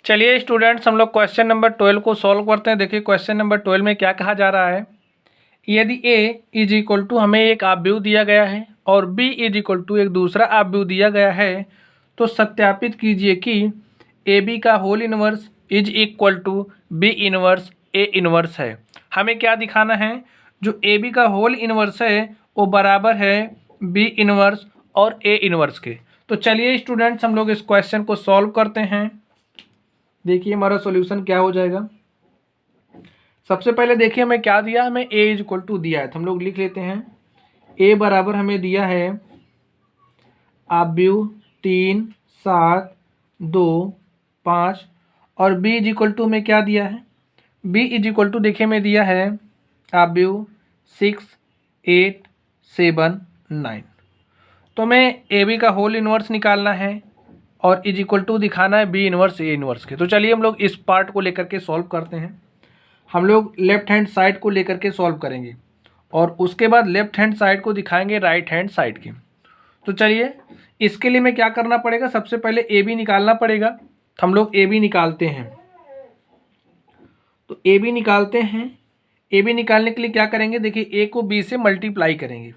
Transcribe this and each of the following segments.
चलिए स्टूडेंट्स, हम लोग क्वेश्चन नंबर 12 को सॉल्व करते हैं। देखिए क्वेश्चन नंबर 12 में क्या कहा जा रहा है। यदि a इज इक्वल टू हमें एक आव्यूह दिया गया है और b इज इक्वल टू एक दूसरा आव्यूह दिया गया है, तो सत्यापित कीजिए कि ए बी का whole inverse is equal to B inverse A inverse है। हमें क्या दिखाना है, जो ए बी का होल इनवर्स है वो बराबर है बी इनवर्स और ए इनवर्स के। तो चलिए स्टूडेंट्स, हम लोग इस क्वेश्चन को सॉल्व करते हैं। देखिए हमारा सॉल्यूशन क्या हो जाएगा। सबसे पहले देखिए हमें क्या दिया, हमें a इज इक्वल टू दिया है, तो हम लोग लिख लेते हैं a बराबर हमें दिया है आव्यूह 3, 7, 2, 5 और b इज इक्वल टू में क्या दिया है, b इज इक्वल टू देखिए हमें दिया है आव्यूह 6, 8, 7, 9। तो हमें ए बी का होल इनवर्स निकालना है और इज इक्वल टू दिखाना है बी इनवर्स ए इनवर्स के। तो चलिए हम लोग इस पार्ट को लेकर के सॉल्व करते हैं। हम लोग लेफ्ट हैंड साइड को लेकर के सॉल्व करेंगे और उसके बाद लेफ्ट हैंड साइड को दिखाएंगे राइट हैंड साइड के। तो चलिए इसके लिए मैं क्या करना पड़ेगा, सबसे पहले ए बी निकालना पड़ेगा। तो हम लोग ए बी निकालते हैं। तो ए बी निकालते हैं। ए बी निकालने के लिए क्या करेंगे, देखिए ए को बी से मल्टीप्लाई करेंगे।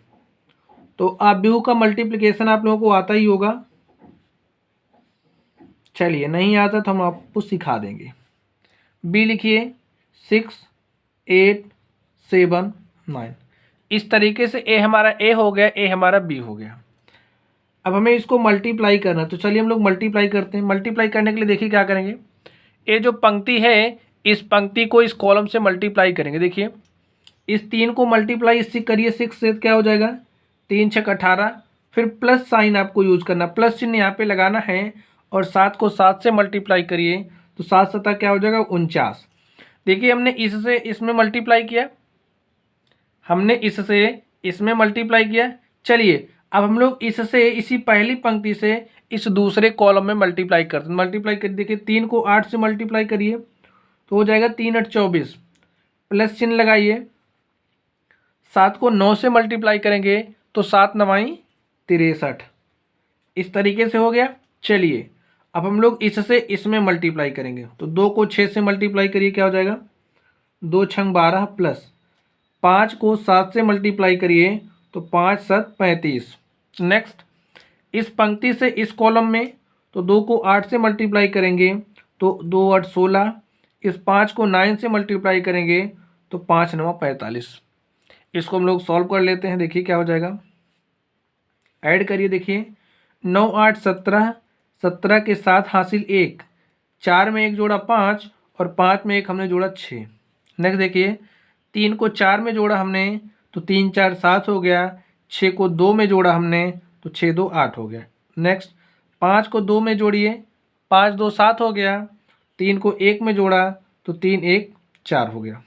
तो आव्यूह का मल्टीप्लिकेशन आप लोगों को आता ही होगा। चलिए नहीं आता तो हम आपको सिखा देंगे। बी लिखिए 6, 8, 7, 9। इस तरीके से ए हमारा ए हो गया, ए हमारा बी हो गया। अब हमें इसको मल्टीप्लाई करना, तो चलिए हम लोग मल्टीप्लाई करते हैं। मल्टीप्लाई करने के लिए देखिए क्या करेंगे, ये जो पंक्ति है इस पंक्ति को इस कॉलम से मल्टीप्लाई करेंगे। देखिए इस 3 को मल्टीप्लाई इससे करिए 6 से, क्या हो जाएगा 3 6 18। फिर प्लस साइन आपको यूज करना, प्लस चिन्ह यहाँ पे लगाना है और 7 को 7 से मल्टीप्लाई करिए तो 7 7 क्या हो जाएगा 49। देखिए हमने इससे इसमें मल्टीप्लाई किया, हमने इससे इसमें मल्टीप्लाई किया। चलिए अब हम लोग इससे इसी पहली पंक्ति से इस दूसरे कॉलम में मल्टीप्लाई करते हैं। मल्टीप्लाई कर देखिए 3 को 8 से मल्टीप्लाई करिए तो हो जाएगा 3 8 24, प्लस चिन्ह लगाइए। 7 को 9 से मल्टीप्लाई करेंगे तो 7 9 63। इस तरीके से हो गया। चलिए अब हम लोग इससे इसमें मल्टीप्लाई करेंगे, तो 2 को 6 से मल्टीप्लाई करिए, क्या हो जाएगा 2 6 12 प्लस 5 को 7 से मल्टीप्लाई करिए तो 5 7 35। नेक्स्ट इस पंक्ति से इस कॉलम में, तो 2 को 8 से मल्टीप्लाई करेंगे तो 2 8 16। इस 5 को 9 से मल्टीप्लाई करेंगे तो 5 9 45। इसको हम लोग सॉल्व कर लेते हैं। देखिए क्या हो जाएगा, ऐड करिए। देखिए 9 8 17, 17 के साथ हासिल 1, 4 में 1 जोड़ा 5 और 5 में 1 हमने जोड़ा 6। नेक्स्ट देखिए 3 को 4 में जोड़ा हमने तो 3 4 7 हो गया। 6 को 2 में जोड़ा हमने तो 6 2 8 हो गया। नेक्स्ट 5 को 2 में जोड़िए, 5 2 7 हो गया। 3 को 1 में जोड़ा तो 3 1 4 हो गया।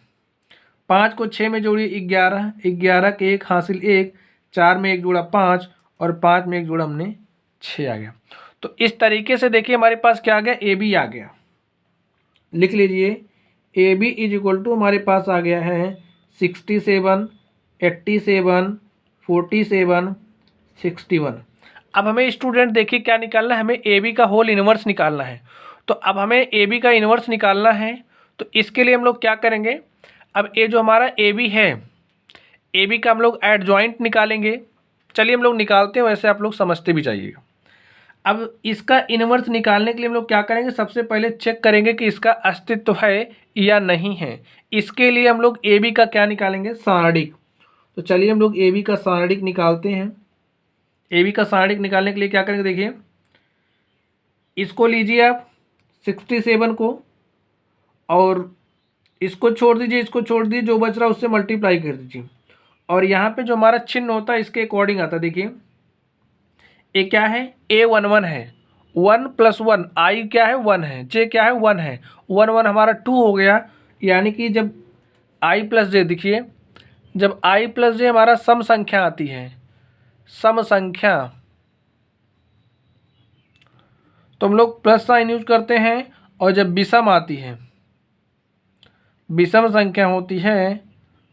5 को 6 में जोड़िए 11, 11 के 1 हासिल 1, 4 में 1 जोड़ा 5 और 5 में 1 जोड़ा हमने 6 आ गया। तो इस तरीके से देखिए हमारे पास क्या आ गया, ए बी आ गया। लिख लीजिए A B is equal to हमारे पास आ गया है 67, 87, 47, 61। अब हमें स्टूडेंट देखिए क्या निकालना है, हमें ए बी का होल इनवर्स निकालना है। तो अब हमें ए बी का इनवर्स निकालना है, तो इसके लिए हम लोग क्या करेंगे, अब ये जो हमारा ए बी है, ए बी का हम लोग एडजॉइंट निकालेंगे। चलिए हम लोग निकालते हैं, वैसे आप लोग समझते भी जाइएगा। अब इसका इनवर्स निकालने के लिए हम लोग क्या करेंगे, सबसे पहले चेक करेंगे कि इसका अस्तित्व है या नहीं है। इसके लिए हम लोग ए बी का क्या निकालेंगे, सारणिक। तो चलिए हम लोग ए बी का सारणिक निकालते हैं। ए बी का सारणिक निकालने के लिए क्या करेंगे, देखिए इसको लीजिए आप 67 को और इसको छोड़ दीजिए, इसको छोड़ दीजिए, जो बच रहा है उससे मल्टीप्लाई कर दीजिए। और यहाँ पे जो हमारा चिन्ह होता है इसके अकॉर्डिंग आता है। देखिए ए क्या है, ए 1 1 है, 1 + 1, आई क्या है 1 है, जे क्या है 1 है, 1 1 हमारा 2 हो गया। यानी कि जब आई प्लस जे, देखिए जब आई प्लस जे हमारा सम संख्या आती है, सम संख्या, तो हम लोग प्लस साइन यूज करते हैं। और जब विषम आती है, विषम संख्या होती है,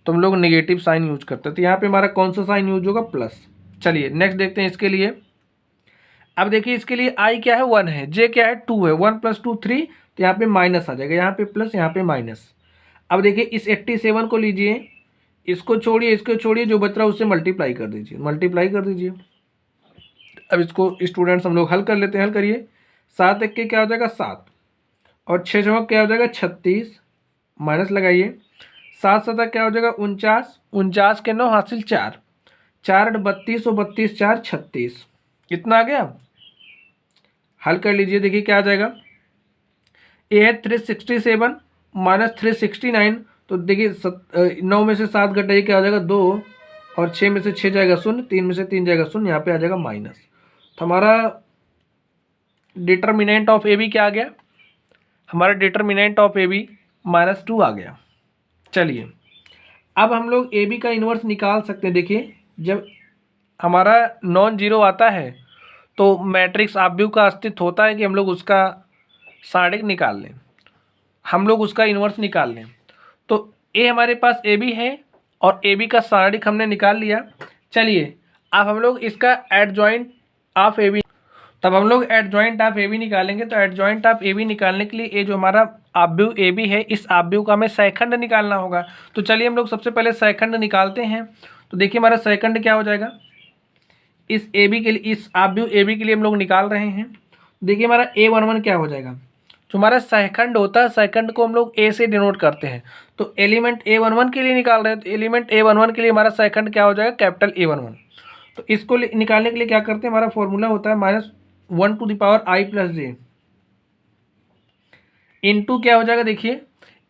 तो हम लोग नेगेटिव साइन यूज करते हैं। तो यहाँ पे हमारा कौन सा साइन यूज होगा, प्लस। चलिए नेक्स्ट देखते हैं इसके लिए। अब देखिए इसके लिए आई क्या है 1 है, जे क्या है 2 है, 1 + 2 3, तो यहाँ पे माइनस आ जाएगा, यहाँ पे प्लस यहाँ पे माइनस। अब देखिए इस 87 को लीजिए, इसको छोड़िए, इसको छोड़िए, जो बच रहा है उससे मल्टीप्लाई कर दीजिए, मल्टीप्लाई कर दीजिए। अब इसको स्टूडेंट्स हम लोग हल कर लेते हैं, हल करिए। 7 एक के क्या हो जाएगा 7, और 6 चौक क्या हो जाएगा 36, माइनस लगाइए। 7 7 क्या हो जाएगा 49, 49 के 9 हासिल 4, 4 8 32 और 32 4 36, कितना आ गया। हल कर लीजिए, देखिए क्या आ जाएगा। ए है 367 माइनस 369, तो देखिए 9 में से 7 घटाइए, क्या हो जाएगा 2, और 6 में से 6 जाएगा 0, 3 में से 3 जाएगा 0, यहाँ पे आ जाएगा माइनस। तो हमारा डिटर्मिनेंट ऑफ ए बी क्या आ गया, हमारा डिटर्मिनेंट ऑफ ए बी -2 आ गया। चलिए अब हम लोग ए बी का इन्वर्स निकाल सकते हैं। देखिए जब हमारा नॉन जीरो आता है तो मैट्रिक्स आव्यूह का अस्तित्व होता है कि हम लोग उसका सारणिक निकाल लें, हम लोग उसका इन्वर्स निकाल लें। तो ए हमारे पास ए बी है और ए बी का सारणिक हमने निकाल लिया। चलिए अब हम लोग इसका एडजॉइंट ऑफ ए बी, तब हम लोग एडजॉइंट ऑफ ए बी निकालेंगे। तो एडजॉइंट ऑफ ए बी निकालने के लिए ये जो हमारा आव्यूह ए बी है, इस आव्यूह का हमें सहखंड निकालना होगा। तो चलिए हम लोग सबसे पहले सहखंड निकालते हैं। तो देखिए हमारा सहखंड क्या हो जाएगा, इस ए बी के लिए, इस आव्यूह ए बी के लिए हम लोग निकाल रहे हैं। देखिए हमारा A11 क्या हो जाएगा, जो हमारा सहखंड होता है, सहखंड को हम लोग ए से डिनोट करते हैं। तो एलिमेंट A11 के लिए निकाल रहे हैं, तो एलिमेंट A11 के लिए हमारा सहखंड क्या हो जाएगा, कैपिटल A11। तो इसको निकालने के लिए क्या करते हैं, हमारा फॉर्मूला होता है -1 to the power i + j into क्या हो जाएगा। देखिए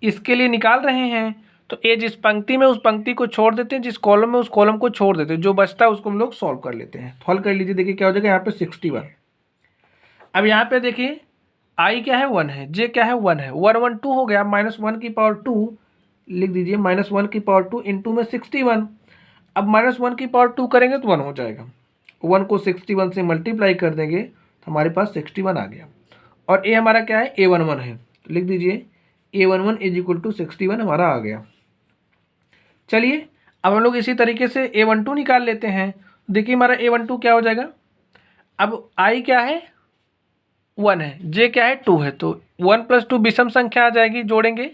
इसके लिए निकाल रहे हैं तो ए जिस पंक्ति में उस पंक्ति को छोड़ देते हैं, जिस कॉलम में उस कॉलम को छोड़ देते हैं, जो बचता है उसको हम लोग सॉल्व कर लेते हैं। तो हल कर लीजिए, देखिए क्या हो जाएगा यहाँ पे 61। अब यहाँ पे देखिए आई क्या है 1 है, जे क्या है 1 है, 1 1 2 हो गया, -1 की पावर 2 लिख दीजिए, -1 की पावर 2 इंटू में 61। अब -1 की पावर 2 करेंगे तो 1 हो जाएगा, 1 को 61 से मल्टीप्लाई कर देंगे तो हमारे पास 61 आ गया। और ए हमारा क्या है A11 है, तो लिख दीजिए A11 = 61 हमारा आ गया। चलिए अब हम लोग इसी तरीके से A12 निकाल लेते हैं। देखिए हमारा A12 क्या हो जाएगा, अब आई क्या है 1 है, जे क्या है 2 है, तो 1 + 2 विषम संख्या आ जाएगी, जोड़ेंगे।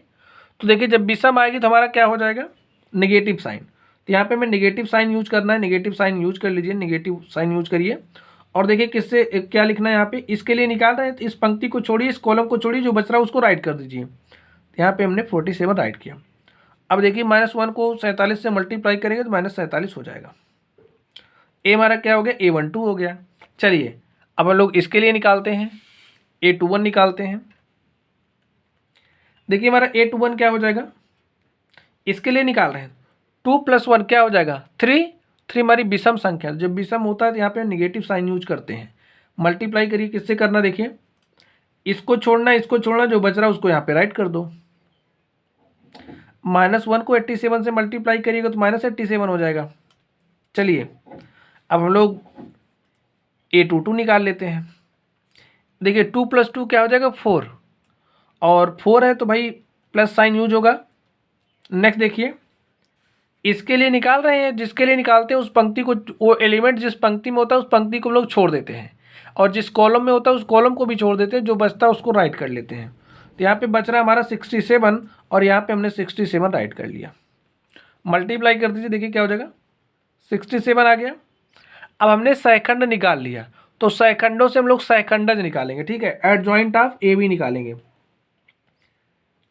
तो देखिए जब विषम आएगी तो हमारा क्या हो जाएगा, नेगेटिव साइन। तो यहाँ पे हमें नेगेटिव साइन यूज करना है, नेगेटिव साइन यूज कर लीजिए, नेगेटिव साइन यूज करिए। और देखिए किससे क्या लिखना है, यहाँ पे इसके लिए निकाल रहे हैं, तो इस पंक्ति को छोड़िए, इस कॉलम को छोड़िए, जो बच रहा है उसको राइट कर दीजिए। यहाँ पे हमने 47 राइट किया। अब देखिए -1 को 47 से मल्टीप्लाई करेंगे तो -47 हो जाएगा। ए हमारा क्या हो गया, A12 हो गया। चलिए अब हम लोग इसके लिए निकालते हैं, A21 निकालते हैं। देखिए हमारा A21 क्या हो जाएगा, इसके लिए निकाल रहे हैं, 2 + 1 क्या हो जाएगा 3, 3 हमारी विषम संख्या, जब विषम होता है तो यहाँ पे नेगेटिव साइन यूज करते हैं। मल्टीप्लाई करिए, किससे करना, देखिए इसको छोड़ना, इसको छोड़ना, जो बच रहा है उसको यहाँ पे राइट कर दो। -1 को 87 से मल्टीप्लाई करिएगा तो -87 हो जाएगा। चलिए अब हम लोग A22 निकाल लेते हैं। देखिए 2 + 2 क्या हो जाएगा 4, और 4 है तो भाई प्लस साइन यूज होगा। नेक्स्ट देखिए इसके लिए निकाल रहे हैं, जिसके लिए निकालते हैं उस पंक्ति को, वो एलिमेंट जिस पंक्ति में होता है उस पंक्ति को हम लोग छोड़ देते हैं, और जिस कॉलम में होता है उस कॉलम को भी छोड़ देते हैं, जो बचता है उसको राइट कर लेते हैं। तो यहाँ पे बच रहा है हमारा 67, और यहाँ पे हमने 67 राइट कर लिया। मल्टीप्लाई कर दीजिए, देखिए क्या हो जाएगा 67 आ गया। अब हमने सहखंड निकाल लिया, तो सहखंडों से हम लोग सहखंडज निकालेंगे, ठीक है, एडजॉइंट ऑफ ए बी निकालेंगे।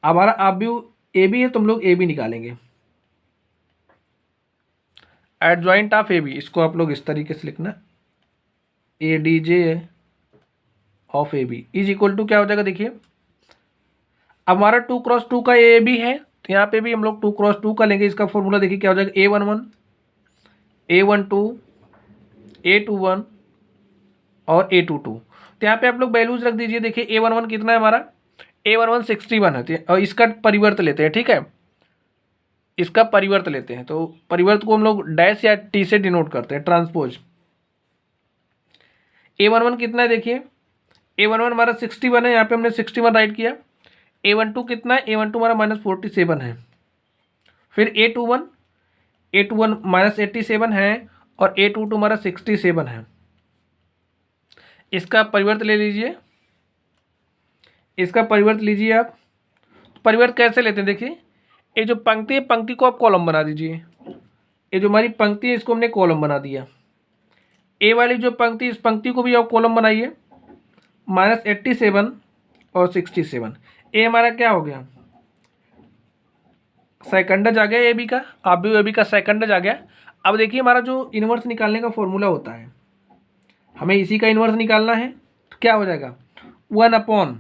हमारा आव्यूह ए बी है तो हम लोग ए बी निकालेंगे, एडजॉइंट ऑफ ए बी, इसको आप लोग इस तरीके से लिखना, ADJ ऑफ ए बी = क्या हो जाएगा। देखिए अब हमारा 2 × 2 का ए बी है, तो यहाँ पे भी हम लोग 2 × 2 का लेंगे। इसका फॉर्मूला देखिए क्या हो जाएगा, A11 A12 A21 और A22। तो यहाँ पे आप लोग वैल्यूज रख दीजिए। देखिए A11 कितना है हमारा, A11 61 है, और इसका परिवर्त लेते हैं, ठीक है, इसका परिवर्त लेते हैं। तो परिवर्त को हम लोग डैश या टी से डिनोट करते हैं, ट्रांसपोज। A11 कितना है, देखिए A11 हमारा 61 है, यहाँ पे हमने 61 राइट किया। A12 कितना है, A12 हमारा -47 है। फिर A21 -87 है, और A22 हमारा 67 है। इसका परिवर्त ले लीजिए, इसका परिवर्त लीजिए आप। परिवर्त कैसे लेते हैं, देखिए ये जो पंक्ति है, पंक्ति को आप कॉलम बना दीजिए। ये जो हमारी पंक्ति है इसको हमने कॉलम बना दिया। ए वाली जो पंक्ति, इस पंक्ति को भी आप कॉलम बनाइए। -87 और 67, ए हमारा क्या हो गया, सेकंडज आ गया ए बी का, आप भी ए बी का सेकंडज आ गया। अब देखिए हमारा जो इन्वर्स निकालने का फॉर्मूला होता है, हमें इसी का इन्वर्स निकालना है। तो क्या हो जाएगा, 1/,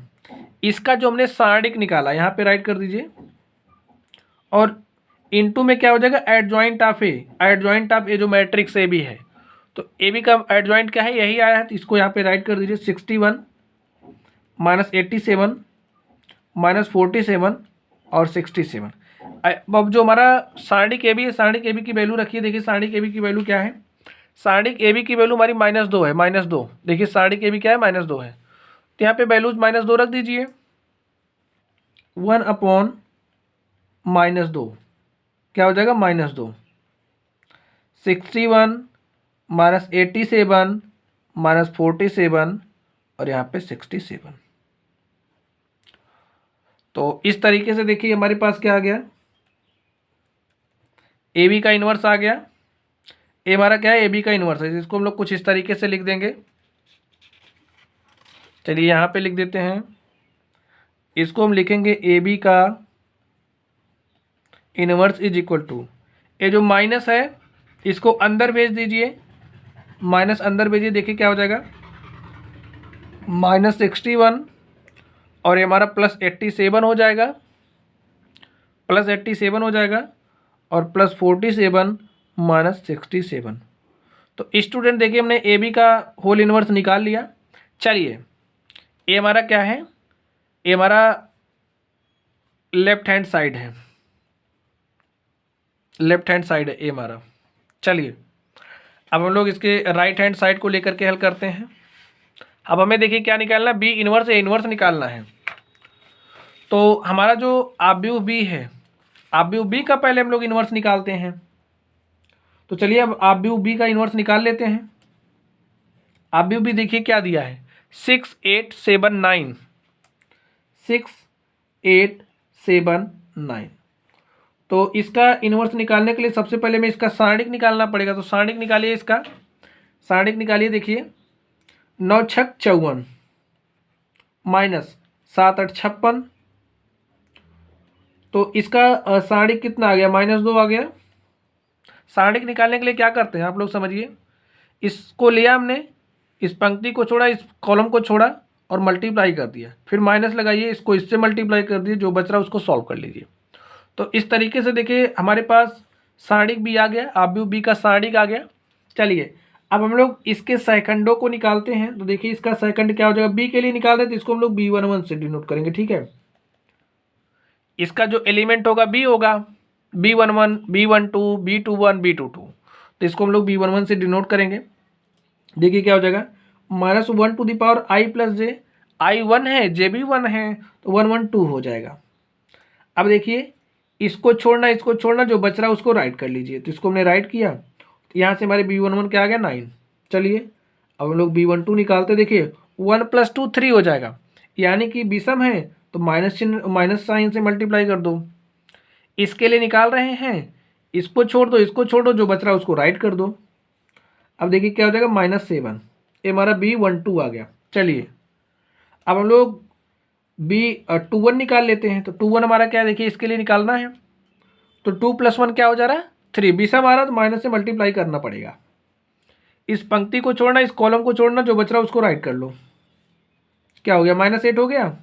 इसका जो हमने सारणिक निकाला यहाँ पे राइट कर दीजिए, और इनटू में क्या हो जाएगा, adjoint of A, adjoint of A जो मैट्रिक्स ए बी है, तो ए बी का एडजॉइंट क्या है, यही आया है, तो इसको यहाँ पे राइट कर दीजिए। 61 -87 -47 और 67। अब जो हमारा सारणिक ए बी है, सारणिक ए बी की वैल्यू रखिए। देखिए सारणिक ए बी की वैल्यू क्या है, सारणिक ए बी की वैल्यू हमारी -2 है, -2। देखिए सारणिक ए बी क्या है, -2 है, तो यहाँ पे वैल्यूज -2 रख दीजिए। 1/-2 क्या हो जाएगा, -2। 61 -87 -47 और यहाँ पे 67। तो इस तरीके से देखिए हमारे पास क्या आ गया, ए बी का इन्वर्स आ गया। ए हमारा क्या है, ए बी का इन्वर्स है। इसको हम लोग कुछ इस तरीके से लिख देंगे। चलिए यहाँ पे लिख देते हैं, इसको हम लिखेंगे ए बी का इनवर्स इज इक्वल टू, ये जो माइनस है इसको अंदर भेज दीजिए, माइनस अंदर भेजिए। देखिए क्या हो जाएगा, -61 और ये हमारा +87 हो जाएगा, +87 हो जाएगा और +47 -67। तो स्टूडेंट देखिए हमने ए बी का होल इनवर्स निकाल लिया। चलिए ये हमारा क्या है, ये हमारा लेफ्ट हैंड साइड है, लेफ्ट हैंड साइड है ए हमारा। चलिए अब हम लोग इसके राइट हैंड साइड को लेकर के हल करते हैं। अब हमें देखिए क्या निकालना है, बी इनवर्स ए इनवर्स निकालना है। तो हमारा जो आव्यूह बी है, आव्यूह बी का पहले हम लोग इनवर्स निकालते हैं। तो चलिए अब आव्यूह बी का इनवर्स निकाल लेते हैं। आव्यूह बी देखिए क्या दिया है, 6 8 7 9, 6 8 7 9। तो इसका इनवर्स निकालने के लिए सबसे पहले मैं इसका सारणिक निकालना पड़ेगा। तो सारणिक निकालिए, इसका सारणिक निकालिए। देखिए 9 छक 54 -7 8 56, तो इसका सारणिक कितना आ गया, -2 आ गया। सारणिक निकालने के लिए क्या करते हैं आप लोग समझिए, इसको लिया हमने, इस पंक्ति को छोड़ा, इस कॉलम को छोड़ा और मल्टीप्लाई कर दिया, फिर माइनस लगाइए, इसको इससे मल्टीप्लाई कर दिए, जो बच रहा है उसको सॉल्व कर लीजिए। तो इस तरीके से देखिए हमारे पास सारणिक भी आ गया, आव्यूह बी का सारणिक आ गया। चलिए अब हम लोग इसके सेकंडों को निकालते हैं। तो देखिए इसका सेकंड क्या हो जाएगा, बी के लिए निकाल रहे तो इसको हम लोग B11 से डिनोट करेंगे, ठीक है। इसका जो एलिमेंट होगा बी होगा, B11 B12 B21 B22, तो इसको हम लोग B11 से डिनोट करेंगे। देखिए क्या हो जाएगा, -1 I + j, I 1 है j भी 1 है, तो 1 1 2 हो जाएगा। अब देखिए इसको छोड़ना, इसको छोड़ना, जो बच रहा है उसको राइट कर लीजिए। तो इसको हमने राइट किया, तो यहाँ से हमारे B11 क्या आ गया, 9। चलिए अब हम लोग B12 निकालते, देखिए 1 + 2 3 हो जाएगा, यानी कि विषम है तो माइनस साइन से मल्टीप्लाई कर दो। इसके लिए निकाल रहे हैं, इसको छोड़ दो, इसको छोड़ दो, जो बच रहा है उसको राइट कर दो। अब देखिए क्या हो जाएगा, -7, ये हमारा B12 आ गया। चलिए अब हम लोग B21 निकाल लेते हैं। तो 21 हमारा क्या है, देखिए इसके लिए निकालना है, तो 2 + 1 क्या हो जा रहा है, 3। विषम आ रहा तो माइनस से मल्टीप्लाई करना पड़ेगा। इस पंक्ति को छोड़ना, इस कॉलम को छोड़ना, जो बच रहा है उसको राइट कर लो। क्या हो गया, -8 हो गया।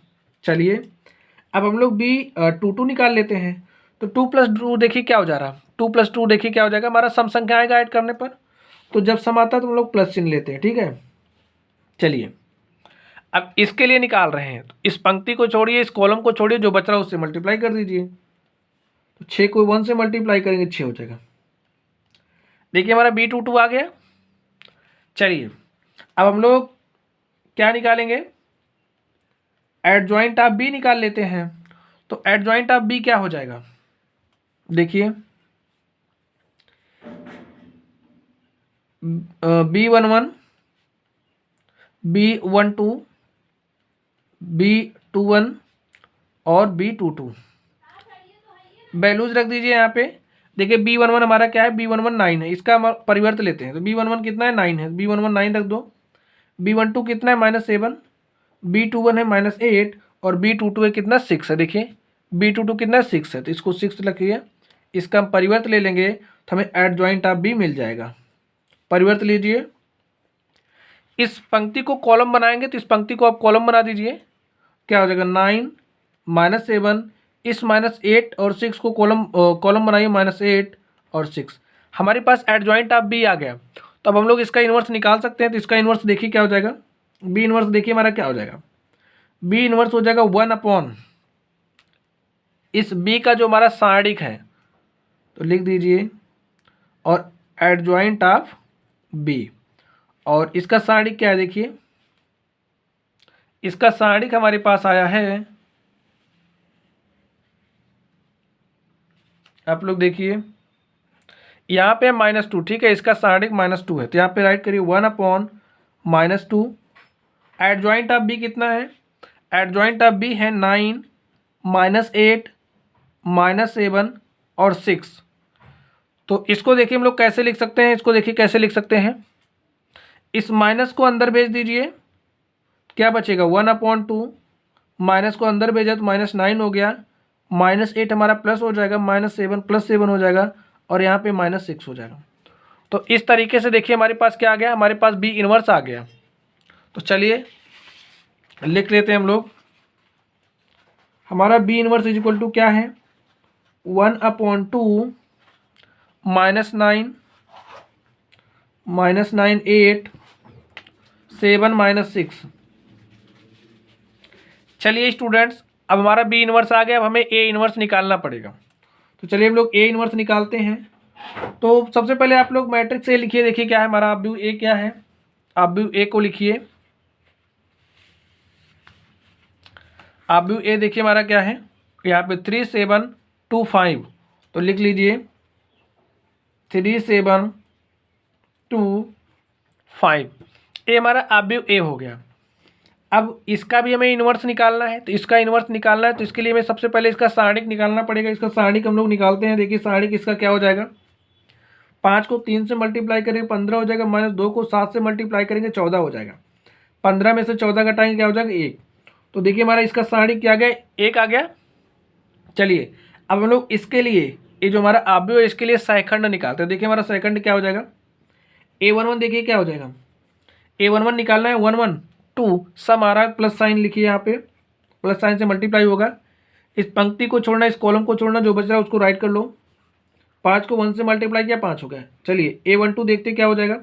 चलिए अब हम लोग B22 निकाल लेते हैं। तो 2 + 2 देखिए क्या हो जा रहा है, 2 + 2 देखिए क्या हो जाएगा, हमारा सम संख्या आएगा ऐड करने पर। तो जब सम आता है तो हम लोग प्लस चिन्ह लेते हैं, ठीक है। चलिए अब इसके लिए निकाल रहे हैं, तो इस पंक्ति को छोड़िए, इस कॉलम को छोड़िए, जो बच रहा है उससे मल्टीप्लाई कर दीजिए। तो 6 को 1 से मल्टीप्लाई करेंगे, 6 हो जाएगा। देखिए हमारा B22 आ गया। चलिए अब हम लोग क्या निकालेंगे, एडजॉइंट ऑफ बी निकाल लेते हैं। तो एडजॉइंट ऑफ बी क्या हो जाएगा, देखिए B11 B12, B21 और B22 वैल्यूज रख दीजिए यहाँ पे। देखिए B11 हमारा क्या है, B11 9 है, इसका हम परिवर्त लेते हैं तो B11 कितना है 9 है, B11 9 रख दो। B12 कितना है -7, B21 है -8 और B22 है कितना 6 है। देखिए B22 कितना 6 है तो इसको 6 रखिए। इसका हम परिवर्त ले लेंगे तो हमें एडजॉइंट ऑफ B मिल जाएगा। परिवर्त लीजिए, इस पंक्ति को कॉलम बनाएंगे तो इस पंक्ति को आप कॉलम बना दीजिए। क्या हो जाएगा 9 -7, इस -8 और 6 को कॉलम बनाइए -8 और 6। हमारे पास एडजॉइंट ऑफ B आ गया। तो अब हम लोग इसका इन्वर्स निकाल सकते हैं। तो इसका इन्वर्स देखिए क्या हो जाएगा, B इन्वर्स देखिए हमारा क्या हो जाएगा, B इन्वर्स हो जाएगा 1/, इस B का जो हमारा सारणिक है तो लिख दीजिए, और एडजॉइंट ऑफ B, और इसका सारणिक क्या है देखिए, इसका सारणिक हमारे पास आया है, आप लोग देखिए यहाँ पे -2, ठीक है, इसका सारणिक -2 है तो यहाँ पे राइट करिए 1/-2। एडजॉइंट ऑफ B कितना है, एडजॉइंट ऑफ B है 9 -8 -7 और 6। तो इसको देखिए हम लोग कैसे लिख सकते हैं, इसको देखिए कैसे लिख सकते हैं, इस माइनस को अंदर भेज दीजिए, क्या बचेगा 1/2, माइनस को अंदर भेजा तो -9 हो गया, -8 हमारा प्लस हो जाएगा, -7 + 7 हो जाएगा और यहाँ पे -6 हो जाएगा। तो इस तरीके से देखिए हमारे पास क्या आ गया, हमारे पास B इन्वर्स आ गया। तो चलिए लिख लेते हैं हम लोग, हमारा B इन्वर्स इज टू क्या है 1/2 -9 -8 7 -6। चलिए स्टूडेंट्स, अब हमारा B इन्वर्स आ गया, अब हमें A इन्वर्स निकालना पड़ेगा। तो चलिए हम लोग A इन्वर्स निकालते हैं। तो सबसे पहले आप लोग मैट्रिक्स A लिखिए, देखिए क्या है हमारा आप व्यू A क्या है, आप व्यू A को लिखिए, आप व्यू A देखिए हमारा क्या है, यहाँ पे 3 7 2 5, तो लिख लीजिए 3 7 2 5, ये हमारा आप व्यू A हो गया। अब इसका भी हमें इन्वर्स निकालना है, तो इसका इन्वर्स निकालना है तो इसके लिए हमें सबसे पहले इसका सारणिक निकालना पड़ेगा। इसका सारणिक हम लोग निकालते हैं। देखिए सारणिक इसका क्या हो जाएगा, 5 को 3 से मल्टीप्लाई करेंगे 15 हो जाएगा, -2 को 7 से मल्टीप्लाई करेंगे 14 हो जाएगा, 15 में से 14 घटाएंगे क्या हो जाएगा 1। तो देखिए हमारा इसका सारणिक क्या आ गया, 1 आ गया। चलिए अब हम लोग इसके लिए ये जो हमारा आव्यूह है इसके लिए सहखंड निकालते हैं। देखिए हमारा सहखंड क्या हो जाएगा, A11 देखिए क्या हो जाएगा, A11 निकालना है 1 1 2, सम आ रहा है प्लस साइन लिखिए, यहाँ पे प्लस साइन से मल्टीप्लाई होगा। इस पंक्ति को छोड़ना, इस कॉलम को छोड़ना, जो बच रहा है उसको राइट कर लो। 5 को 1 से मल्टीप्लाई किया 5 हो गया। चलिए A12 देखते क्या हो जाएगा,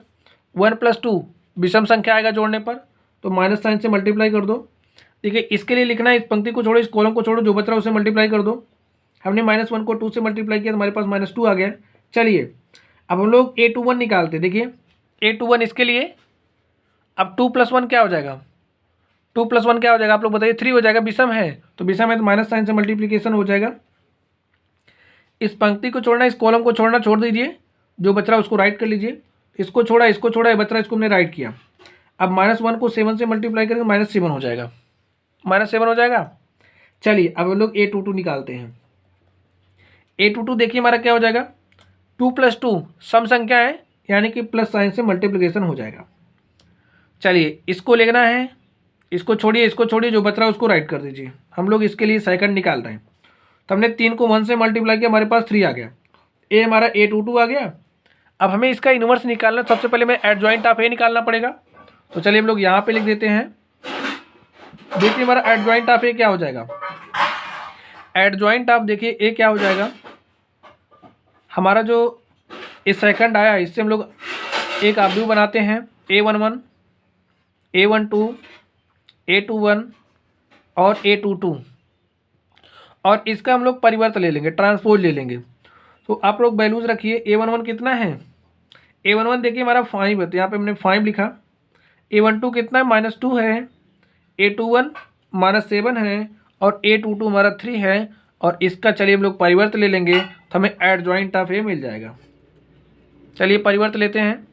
1 + 2 विषम संख्या आएगा जोड़ने पर, तो माइनस साइन से मल्टीप्लाई कर दो। देखिए इसके लिए लिखना है, इस पंक्ति को छोड़ो, इस कॉलम को छोड़ो, जो बच रहा है उसे मल्टीप्लाई कर दो। हमने -1 को 2 से मल्टीप्लाई किया तो हमारे पास -2 आ गया। चलिए अब हम लोग A21 निकालते। देखिए A21 इसके लिए अब 2 + 1 क्या हो जाएगा, 2 + 1 क्या हो जाएगा आप लोग बताइए, 3 हो जाएगा, विषम है तो विषम है तो माइनस साइन से मल्टीप्लीकेशन हो जाएगा। इस पंक्ति को छोड़ना, इस कॉलम को छोड़ना, छोड़ दीजिए, जो बच रहा है उसको राइट कर लीजिए। इसको छोड़ा, इसको छोड़ा, ये बच रहा है, इसको हमने राइट किया। अब -1 को 7 से मल्टीप्लाई करेंगे -7 हो जाएगा, -7 हो जाएगा। चलिए अब हम लोग A22 निकालते हैं। A22 देखिए हमारा क्या हो जाएगा, 2 + 2 सम संख्या है यानी कि प्लस साइन से मल्टीप्लिकेशन हो जाएगा। चलिए इसको लिखना है, इसको छोड़िए, इसको छोड़िए, जो बच रहा है उसको राइट कर दीजिए। हम लोग इसके लिए सेकंड निकाल रहे हैं। तो हमने 3 को 1 से मल्टीप्लाई किया, हमारे पास 3 आ गया, ए हमारा A22 आ गया। अब हमें इसका इन्वर्स निकालना, सबसे पहले हमें एडजॉइंट ऑफ ए निकालना पड़ेगा। तो चलिए हम लोग यहाँ पे लिख देते हैं। देखिए हमारा एडजॉइंट ऑफ ए क्या हो जाएगा, एडजॉइंट ऑफ देखिए ए क्या हो जाएगा, हमारा जो इस सेकंड आया इससे हम लोग एक आव्यूह बनाते हैं, A11 A12 A21 और A22, और इसका हम लोग परिवर्त ले लेंगे, ट्रांसपोज ले लेंगे। तो आप लोग वैल्यूज रखिए, A11 कितना है, A11 देखिए हमारा 5 है तो यहाँ पे हमने 5 लिखा। A12 कितना है, -2 है। A21 -7 है और A22 हमारा 3 है, और इसका चलिए हम लोग परिवर्त ले लेंगे तो हमें एडजॉइंट ऑफ ए मिल जाएगा। चलिए परिवर्त लेते हैं।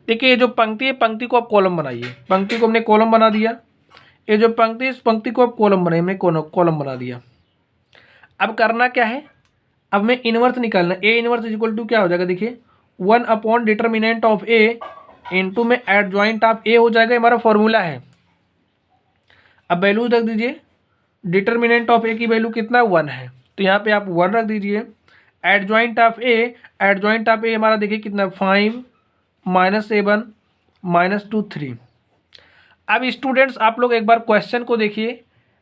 देखिए ये जो पंक्ति है, पंक्ति को आप कॉलम बनाइए, पंक्ति को हमने कॉलम बना दिया। ये जो पंक्ति है, इस पंक्ति को आप कॉलम बनाइए, हमने कॉलम बना दिया। अब करना क्या है, अब मैं इनवर्स निकालना। A inverse is equal to क्या हो जाएगा, देखिए 1 upon determinant of A into में एडजॉइंट ऑफ ए हो जाएगा, हमारा फॉर्मूला है। अब वैल्यू रख दीजिए, डिटर्मिनेंट ऑफ ए की वैल्यू कितना 1 है, तो यहाँ पे आप 1 रख दीजिए। Adjoint of A, adjoint of A हमारा देखिए कितना 5 -7 -2 3। अब स्टूडेंट्स आप लोग एक बार क्वेश्चन को देखिए,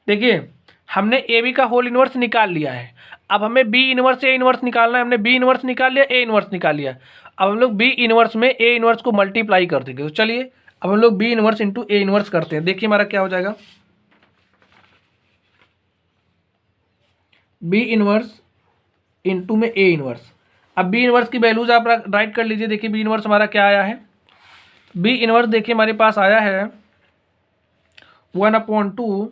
देखिए हमने ए बी का होल इनवर्स निकाल लिया है। अब हमें बी इनवर्स ए इनवर्स निकालना है। हमने बी इनवर्स निकाल लिया, ए इनवर्स निकाल लिया। अब हम लोग बी इनवर्स में ए इनवर्स को मल्टीप्लाई कर देंगे। तो चलिए अब हम लोग B inverse into A inverse करते हैं। देखिए हमारा क्या हो जाएगा, बी इनवर्स इंटू में ए इनवर्स। अब बी इनवर्स की वैल्यूज आप राइट कर लीजिए। देखिए बी इनवर्स हमारा क्या आया है, बी इनवर्स देखिए हमारे पास आया है 1/2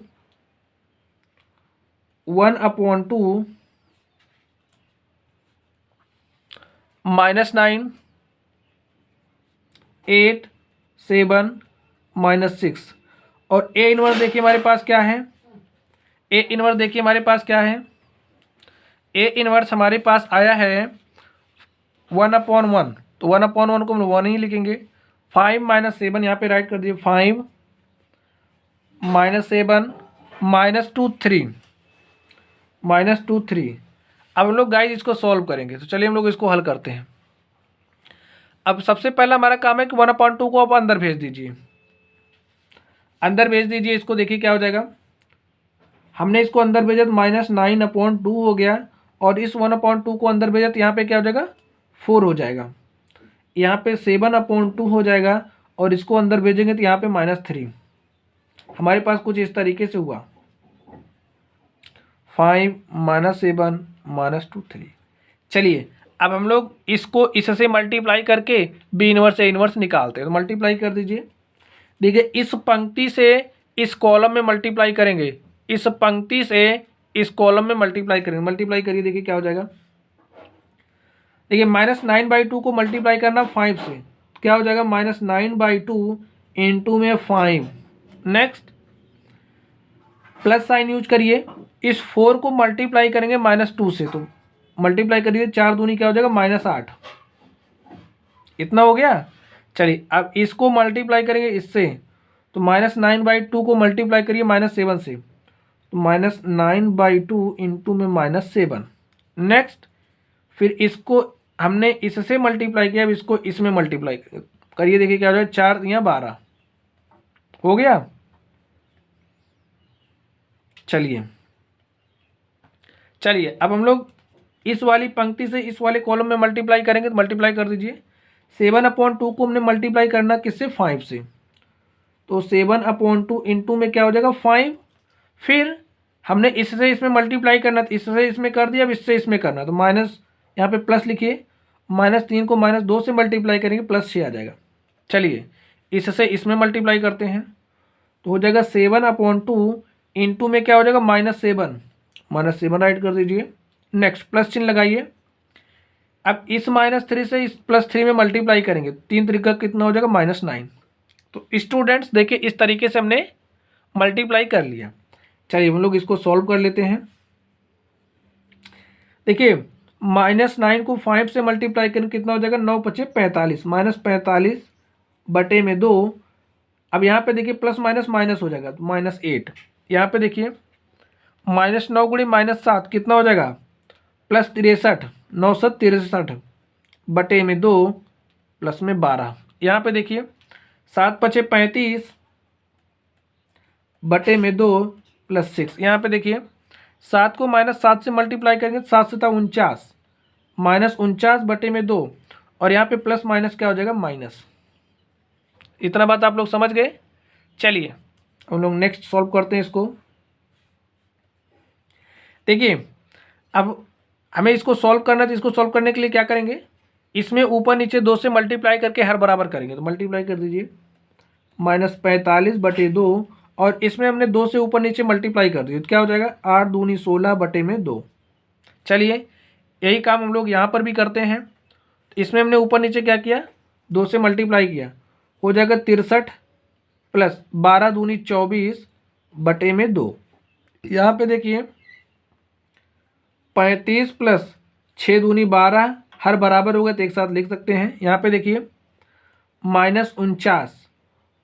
-9 8 7 -6। और ए इनवर्स देखिए हमारे पास क्या है, ए इनवर्स देखिए हमारे पास क्या है, ए इनवर्स हमारे पास आया है 1/1। तो 1/1 को हम 1 ही लिखेंगे। 5 -7 यहाँ पे राइट कर दिए, 5 -7 -2 3 -2 3। अब हम लोग गाइस इसको सॉल्व करेंगे। तो चलिए हम लोग इसको हल करते हैं। अब सबसे पहला हमारा काम है कि 1/2 को आप अंदर भेज दीजिए, अंदर भेज दीजिए इसको। देखिए क्या हो जाएगा, हमने इसको अंदर भेजा तो -9/2 हो गया, और इस 1/2 को अंदर भेजा तो यहाँ पे क्या हो जाएगा 4 हो जाएगा। यहाँ पे 7/2 हो जाएगा, और इसको अंदर भेजेंगे तो यहाँ पे -3। हमारे पास कुछ इस तरीके से हुआ 5 -7 -2 3। चलिए अब हम लोग इसको इससे मल्टीप्लाई करके बी इनवर्स ए इनवर्स निकालते हैं। तो मल्टीप्लाई कर दीजिए। देखिए इस पंक्ति से इस कॉलम में मल्टीप्लाई करेंगे, इस पंक्ति से इस कॉलम में मल्टीप्लाई करेंगे। मल्टीप्लाई करिए, देखिए क्या हो जाएगा। देखिए -9/2 को मल्टीप्लाई करना 5 से, क्या हो जाएगा -9/2 इंटू में 5। नेक्स्ट प्लस साइन यूज करिए। इस 4 को मल्टीप्लाई करेंगे -2 से, तो मल्टीप्लाई करिए, 4 दूनी क्या हो जाएगा -8। इतना हो गया। चलिए अब इसको मल्टीप्लाई करेंगे इससे, तो -9/2 को मल्टीप्लाई करिए -7 से, तो -9/2 इंटू में -7। नेक्स्ट फिर इसको हमने इससे मल्टीप्लाई किया, अब इसको इसमें मल्टीप्लाई करिए। देखिए क्या हो जाएगा, 4 या 12 हो गया। चलिए अब हम लोग इस वाली पंक्ति से इस वाले कॉलम में मल्टीप्लाई करेंगे। तो मल्टीप्लाई कर दीजिए। 7/2 को हमने मल्टीप्लाई करना किससे, 5 से, तो 7/2 इंटू में क्या हो जाएगा 5। फिर हमने इससे इसमें मल्टीप्लाई करना, तो इससे इसमें कर दिया, अब इससे इसमें करना, तो माइनस यहाँ पे प्लस लिखिए। -3 को -2 से मल्टीप्लाई करेंगे, +6 आ जाएगा। चलिए इससे इसमें मल्टीप्लाई करते हैं, तो हो जाएगा 7/2 इंटू में क्या हो जाएगा -7, -7 राइट कर दीजिए। नेक्स्ट प्लस चिन्ह लगाइए। अब इस -3 से इस +3 में मल्टीप्लाई करेंगे, 3 तरीका कितना हो जाएगा -9। तो स्टूडेंट्स देखिए इस तरीके से हमने मल्टीप्लाई कर लिया। चलिए हम लोग इसको सॉल्व कर लेते हैं। देखिए -9 को 5 से मल्टीप्लाई करें कितना हो जाएगा, 9 × 5 = 45, -45/2। अब यहाँ पे देखिए प्लस माइनस माइनस हो जाएगा, तो -8। यहाँ पे देखिए -9 × -7 कितना हो जाएगा, +63, 963/2 प्लस में 12। यहाँ पे देखिए 7 × 5 = 35/2 प्लस 6। यहाँ पे देखिए 7 को -7 से मल्टीप्लाई करेंगे, 7 से 49, -49/2, और यहाँ पे प्लस माइनस क्या हो जाएगा माइनस। इतना बात आप लोग समझ गए। चलिए हम लोग नेक्स्ट सॉल्व करते हैं इसको। देखिए अब हमें इसको सॉल्व करना है, तो इसको सॉल्व करने के लिए क्या करेंगे, इसमें ऊपर नीचे 2 से मल्टीप्लाई करके हर बराबर करेंगे। तो मल्टीप्लाई कर दीजिए, -45/2, और इसमें हमने 2 से ऊपर नीचे मल्टीप्लाई कर दिया, तो क्या हो जाएगा 8 दूनी 16/2। चलिए यही काम हम लोग यहाँ पर भी करते हैं। इसमें हमने ऊपर नीचे क्या किया, 2 से मल्टीप्लाई किया, हो जाएगा 63 प्लस 12 दूनी 24 बटे में 2। यहाँ पे देखिए 35 प्लस 6 दूनी 12, हर बराबर हो गया तो एक साथ लिख सकते हैं। यहाँ पे देखिए -49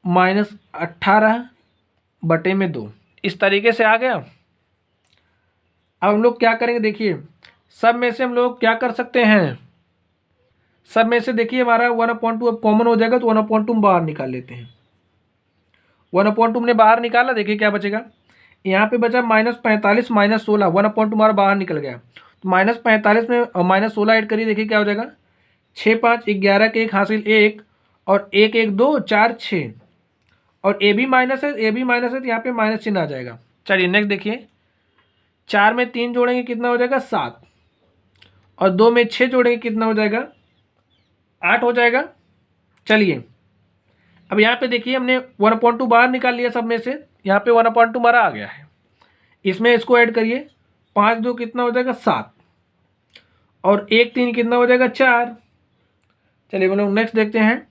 -18 बटे में 2, इस तरीके से आ गया। अब हम लोग क्या करेंगे, देखिए सब में से हम लोग क्या कर सकते हैं, सब में से देखिए हमारा 1/2 अब कॉमन हो जाएगा तो 1/2 बाहर निकाल लेते हैं। 1/2 हमने बाहर निकाला, देखिए क्या बचेगा, यहाँ पे बचा -45 -16, 1/2 हमारा बाहर निकल गया, तो -45 में -16 ऐड करिए, देखिए क्या हो जाएगा, 6 5 11 के 1 हासिल 1 और 1 1 2 4 6, और ए भी माइनस है, ए भी माइनस है तो यहाँ पे माइनस चिन्ह आ जाएगा। चलिए नेक्स्ट देखिए, 4 में 3 जोड़ेंगे कितना हो जाएगा 7, और 2 में 6 जोड़ेंगे कितना हो जाएगा 8 हो जाएगा। चलिए अब यहाँ पे देखिए हमने 1/2 बाहर निकाल लिया सब में से, यहाँ पे 1/2 हमारा आ गया है, इसमें इसको ऐड करिए, 5 2 कितना हो जाएगा 7, और 1 3 कितना हो जाएगा 4। चलिए हम लोग नेक्स्ट देखते हैं,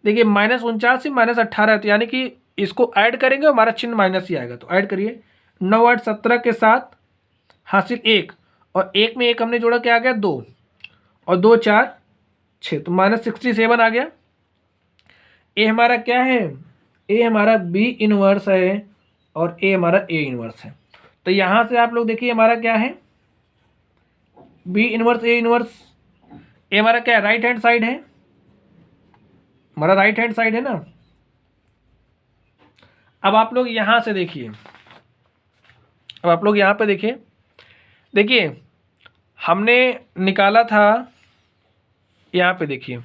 देखिए -49 से -18 है, तो यानी कि इसको ऐड करेंगे हमारा चिन्ह माइनस ही आएगा, तो ऐड करिए, 9 8 17 के 7 हासिल 1, और 1 में 1 हमने जोड़ा क्या आ गया 2, और 2 4 6, तो -67 आ गया। ए हमारा क्या है, ए हमारा बी इनवर्स है और ए हमारा ए इनवर्स है। तो यहाँ से आप लोग देखिए हमारा क्या है, बी इनवर्स ए इनवर्स, ए हमारा क्या है राइट हैंड साइड है, हमारा राइट हैंड साइड है ना। अब आप लोग यहाँ से देखिए, अब आप लोग यहाँ पे देखिए, देखिए हमने निकाला था, यहाँ पे देखिए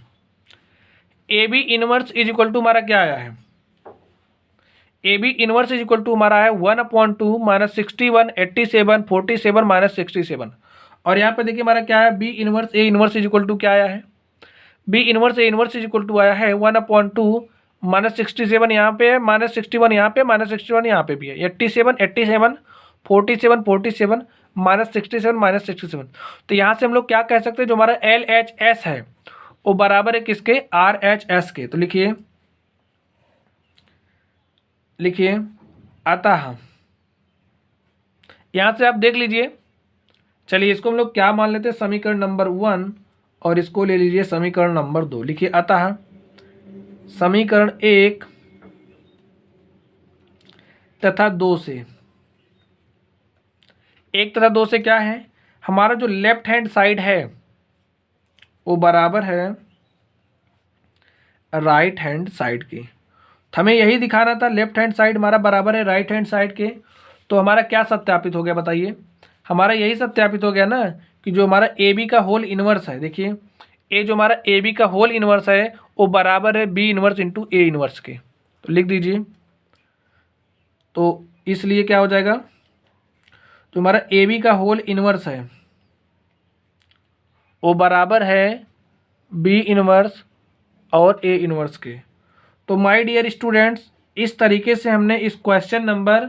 A B inverse is equal to हमारा क्या आया है, A B inverse is equal to हमारा है 1/2 -61 87 47 -67, और यहाँ पे देखिए हमारा क्या है, B inverse A inverse is equal to क्या आया है, B inverse A inverse is equal to आया है 1/2 -67 यहाँ पे है, -61 यहाँ पे, -61 यहाँ पे भी है, 87 47 47 47 -67 -67। तो यहाँ से हम लोग क्या कह सकते हैं, जो हमारा LHS है वो बराबर है किसके, RHS के। तो लिखिए लिखिए अतः, यहाँ से आप देख लीजिए, चलिए इसको हम लोग क्या मान लेते हैं, समीकरण नंबर 1, और इसको ले लीजिए समीकरण नंबर 2। लिखिए अतः समीकरण 1 तथा 2 से, 1 तथा 2 से क्या है, हमारा जो लेफ्ट हैंड साइड है वो बराबर है राइट हैंड साइड के। हमें यही दिखाना था, लेफ्ट हैंड साइड हमारा बराबर है राइट हैंड साइड के, तो हमारा क्या सत्यापित हो गया बताइए, हमारा यही सत्यापित हो गया ना कि जो हमारा ए बी का होल इनवर्स है, देखिए ए जो हमारा ए बी का होल इनवर्स है वो बराबर है B inverse into A inverse के। तो लिख दीजिए, तो इसलिए क्या हो जाएगा, जो हमारा ए बी का होल इनवर्स है वो बराबर है बी इनवर्स और ए इनवर्स के। तो माय डियर स्टूडेंट्स, इस तरीके से हमने इस क्वेश्चन नंबर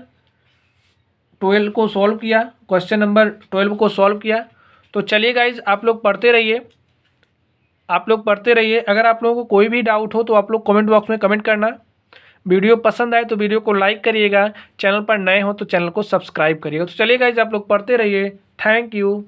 12 को सॉल्व किया, क्वेश्चन नंबर 12 को सॉल्व किया। तो चलिए गाइज आप लोग पढ़ते रहिए, आप लोग पढ़ते रहिए। अगर आप लोगों को कोई भी डाउट हो तो आप लोग कमेंट बॉक्स में कमेंट करना। वीडियो पसंद आए तो वीडियो को लाइक करिएगा, चैनल पर नए हो तो चैनल को सब्सक्राइब करिएगा। तो चलिए गाइज आप लोग पढ़ते रहिए, थैंक यू।